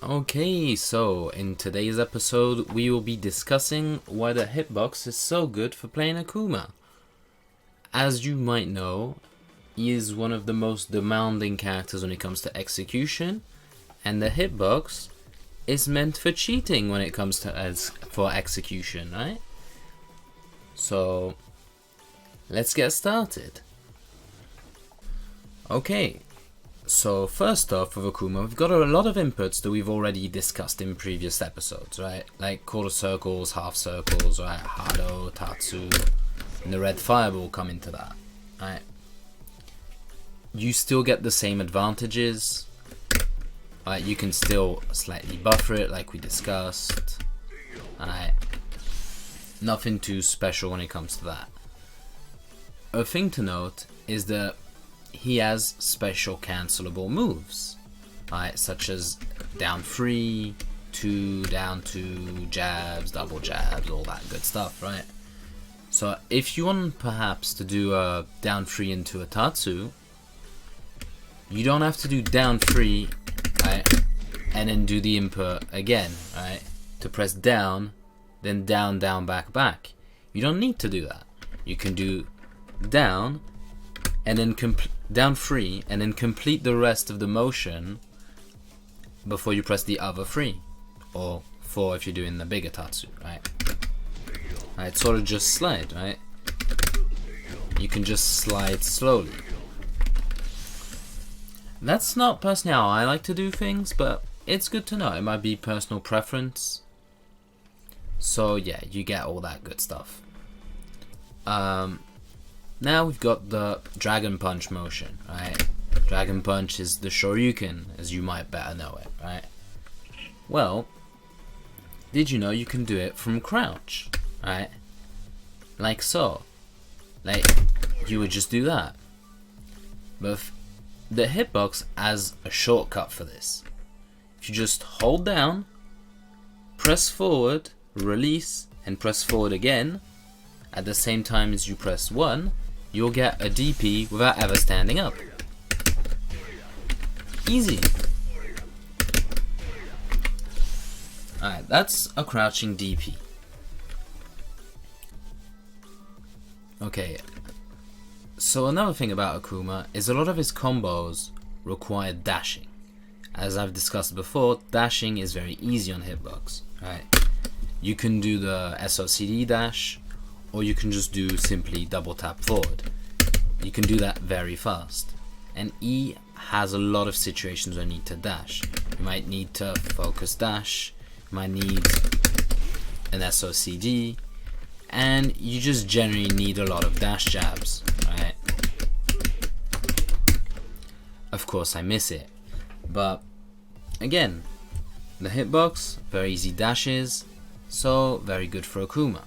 Okay, so in today's episode, we will be discussing why the hitbox is so good for playing Akuma. As you might know, he is one of the most demanding characters when it comes to execution, and the hitbox is meant for cheating when it comes to for execution, right? So, let's get started. Okay. So first off with Akuma, we've got a lot of inputs that we've already discussed in previous episodes, right? Like quarter circles, half circles, right? Hado, Tatsu, and the red fireball come into that, right? You still get the same advantages, right? You can still slightly buffer it like we discussed, right? Nothing too special when it comes to that. A thing to note is that he has special cancelable moves, right? Such as down 3, 2, down 2, jabs, double jabs, all that good stuff, right? So if you want perhaps to do a down 3 into a Tatsu, you don't have to do down 3, right? And then do the input again, right? To press down, then down, down, back, back. You don't need to do that. You can do down, and then down 3, and then complete the rest of the motion before you press the other 3, or 4 if you're doing the bigger Tatsu, right? Right, sort of just slide, right? You can just slide slowly. That's not personally how I like to do things, but it's good to know. It might be personal preference. So yeah, you get all that good stuff. Now we've got the Dragon Punch motion, right? Dragon Punch is the Shoryuken, as you might better know it, right? Well, did you know you can do it from crouch, right? Like so. Like, you would just do that. But the hitbox has a shortcut for this. If you just hold down, press forward, release, and press forward again, at the same time as you press 1, you'll get a DP without ever standing up. Easy. Alright, that's a crouching DP. Okay, so another thing about Akuma is a lot of his combos require dashing. As I've discussed before, dashing is very easy on hitbox, right? You can do the SOCD dash, or you can just do simply double tap forward. You can do that very fast. And E has a lot of situations where you need to dash. You might need to focus dash, you might need an SOCD, and you just generally need a lot of dash jabs, right? Of course I miss it, but again, the hitbox, very easy dashes, so very good for Akuma.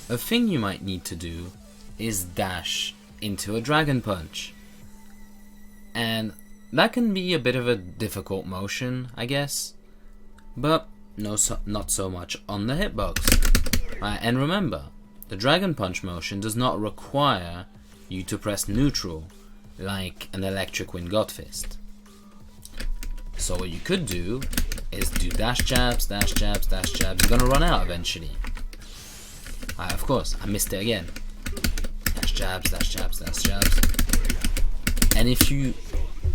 A thing you might need to do is dash into a Dragon Punch. And that can be a bit of a difficult motion, I guess. But not so much on the hitbox. Right, and remember, the Dragon Punch motion does not require you to press neutral like an Electric Wind Godfist. So what you could do is do dash jabs, dash jabs, dash jabs. You're gonna run out eventually. Of course, I missed it again. Dash jabs, dash jabs, dash jabs. And if you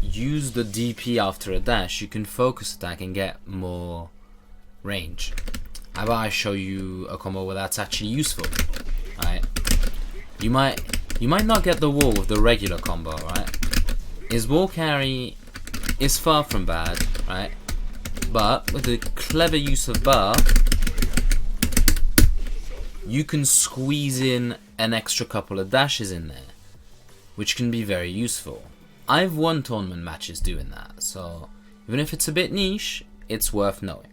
use the DP after a dash, you can focus attack and get more range. How about I show you a combo where that's actually useful? Right? You might not get the wall with the regular combo, right? His wall carry is far from bad, right? But with the clever use of bar, you can squeeze in an extra couple of dashes in there, which can be very useful. I've won tournament matches doing that, so even if it's a bit niche, it's worth knowing.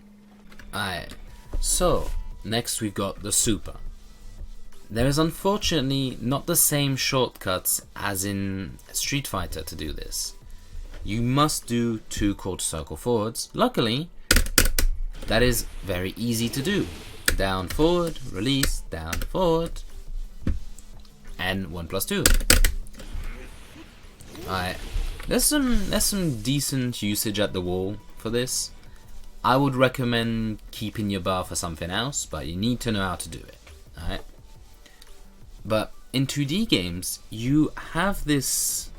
Alright, so next we've got the super. There is unfortunately not the same shortcuts as in Street Fighter to do this. You must do 2 quarter circle forwards. Luckily, that is very easy to do. Down, forward, release, down, forward, and 1+2. Alright, there's some decent usage at the wall for this. I would recommend keeping your bar for something else, but you need to know how to do it, alright? But in 2D games, you have this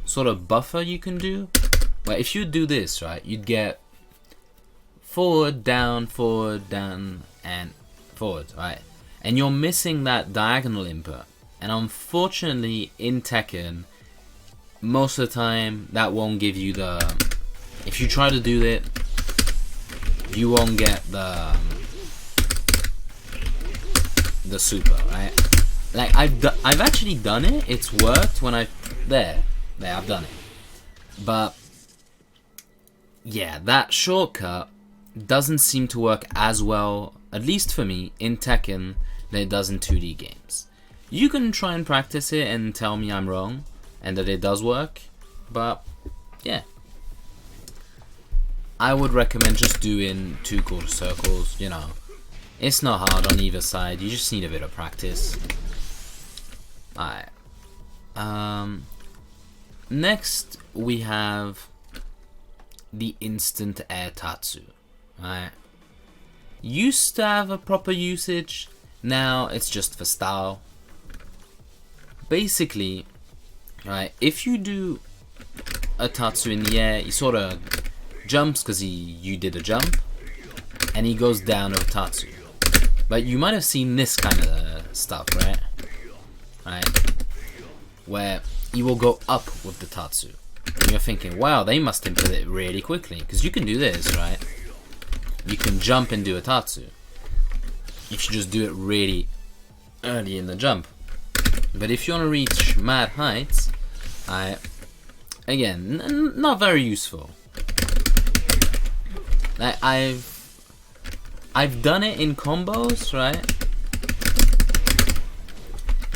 sort of buffer you can do, where if you do this, right, you'd get forward, down, and forward, right? And you're missing that diagonal input. And unfortunately, in Tekken, most of the time, that won't give you the... If you try to do it, you won't get the super, right? Like, I've actually done it. It's worked when there, I've done it. But yeah, that shortcut doesn't seem to work as well, at least for me, in Tekken than it does in 2D games. You can try and practice it and tell me I'm wrong and that it does work, but yeah. I would recommend just doing 2 quarter circles, you know. It's not hard on either side, you just need a bit of practice. Alright. Next we have the instant Air Tatsu. Alright. Used to have a proper usage, now it's just for style. Basically, right, if you do a Tatsu in the air, he sort of jumps because you did a jump, and he goes down with Tatsu. But you might have seen this kind of stuff, right? Right, where he will go up with the Tatsu. And you're thinking, wow, they must input it really quickly, because you can do this, right? You can jump and do a Tatsu if you just do it really early in the jump. But if you want to reach mad heights, again, not very useful. Like, I've done it in combos, right?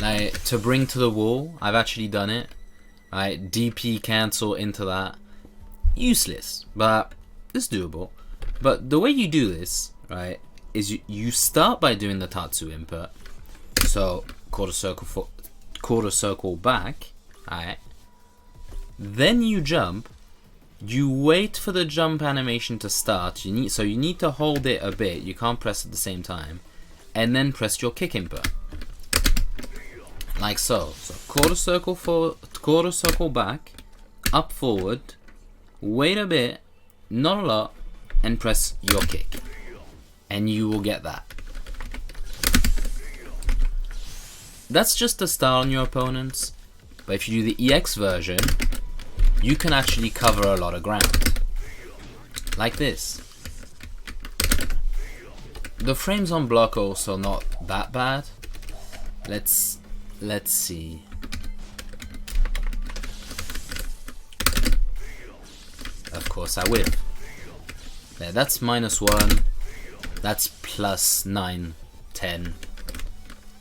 Like, to bring to the wall, I've actually done it. Right, DP cancel into that. Useless, but it's doable. But the way you do this, right, is you start by doing the Tatsu input. So quarter circle back, alright. Then you jump. You wait for the jump animation to start. You need to hold it a bit. You can't press at the same time, and then press your kick input, like so. So quarter circle back, up forward, wait a bit, not a lot, and press your kick, and you will get that. That's just to style on your opponents, but if you do the EX version, you can actually cover a lot of ground, like this. The frames on block are also not that bad. Let's see. Of course I whiff. There, that's -1. That's +9, 10.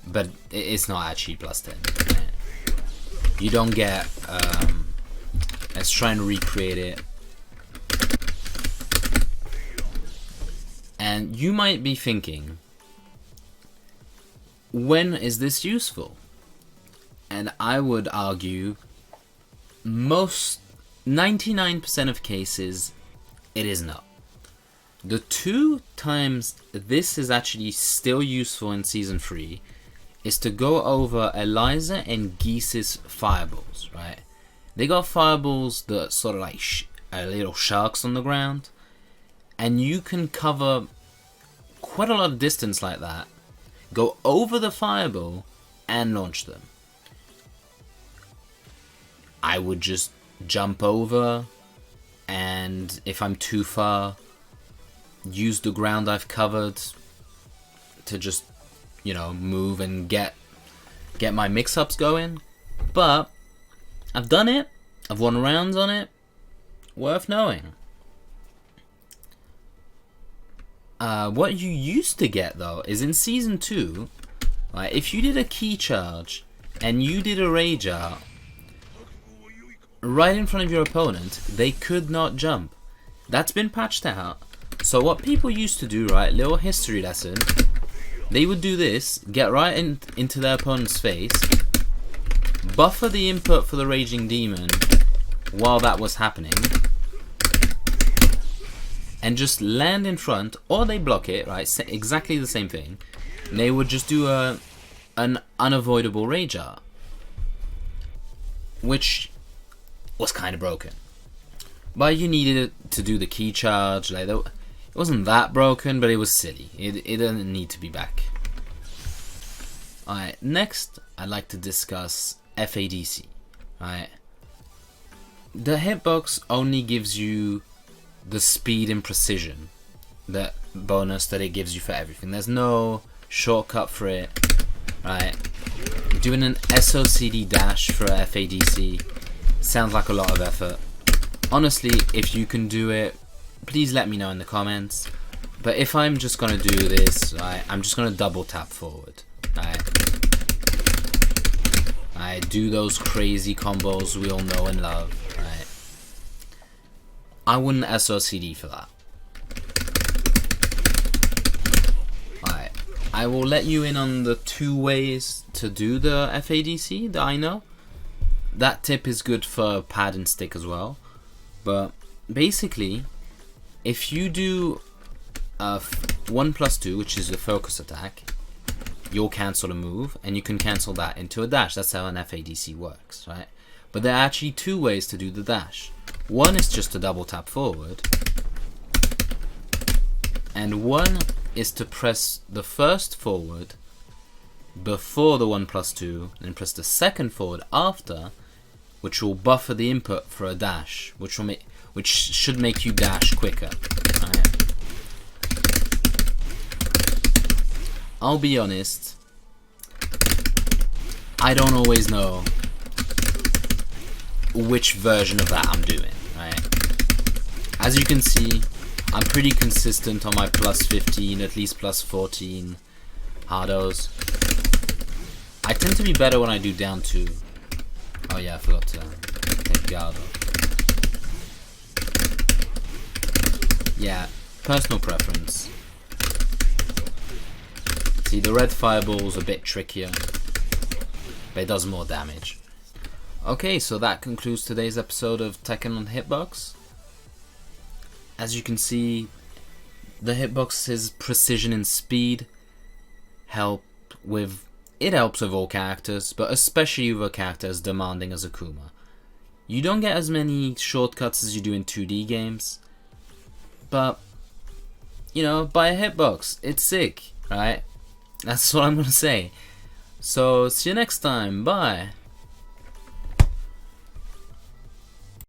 But it's not actually +10. You don't get. Let's try and recreate it. And you might be thinking, when is this useful? And I would argue, 99% of cases, it is not. The 2 times this is actually still useful in Season 3 is to go over Eliza and Geese's fireballs, right? They got fireballs that sort of like little sharks on the ground, and you can cover quite a lot of distance like that, go over the fireball, and launch them. I would just jump over, and if I'm too far, use the ground I've covered to just, you know, move and get my mix-ups going. But I've done it, I've won rounds on it, worth knowing. What you used to get though is in Season 2, right, if you did a key charge and you did a rage art right in front of your opponent, they could not jump. That's been patched out. So what people used to do, right, little history lesson, they would do this, get right into their opponent's face, buffer the input for the Raging Demon while that was happening, and just land in front, or they block it, right? Exactly the same thing. And they would just do an unavoidable rage art, which was kind of broken. But you needed it to do the key charge. Like, it wasn't that broken, but it was silly. It didn't need to be back. Alright, next I'd like to discuss FADC. Alright, the hitbox only gives you the speed and precision, that bonus that it gives you for everything. There's no shortcut for it. Right, doing an SOCD dash for a FADC sounds like a lot of effort. Honestly, if you can do it, please let me know in the comments. But if I'm just gonna do this, right, I'm just gonna double tap forward. Right, I do those crazy combos we all know and love. Right, I wouldn't SOCD for that. I will let you in on the 2 ways to do the FADC that I know. That tip is good for pad and stick as well. But basically, if you do 1+2, which is the focus attack, you'll cancel a move, and you can cancel that into a dash. That's how an FADC works, right? But there are actually 2 ways to do the dash. One is just to double tap forward, and one is to press the first forward before the 1+2, and press the second forward after, which will buffer the input for a dash, which should make you dash quicker. Right. I'll be honest, I don't always know which version of that I'm doing. Right. As you can see, I'm pretty consistent on my +15, at least +14 hardos. I tend to be better when I do down 2. Oh yeah, I forgot to take guard off. Yeah, personal preference. See, the red fireball's a bit trickier, but it does more damage. Okay, so that concludes today's episode of Tekken on HitBox. As you can see, the hitbox's precision and speed helps with all characters, but especially with a character as demanding as Akuma. You don't get as many shortcuts as you do in 2D games, but you know, buy a hitbox. It's sick, right? That's what I'm gonna say. So see you next time. Bye.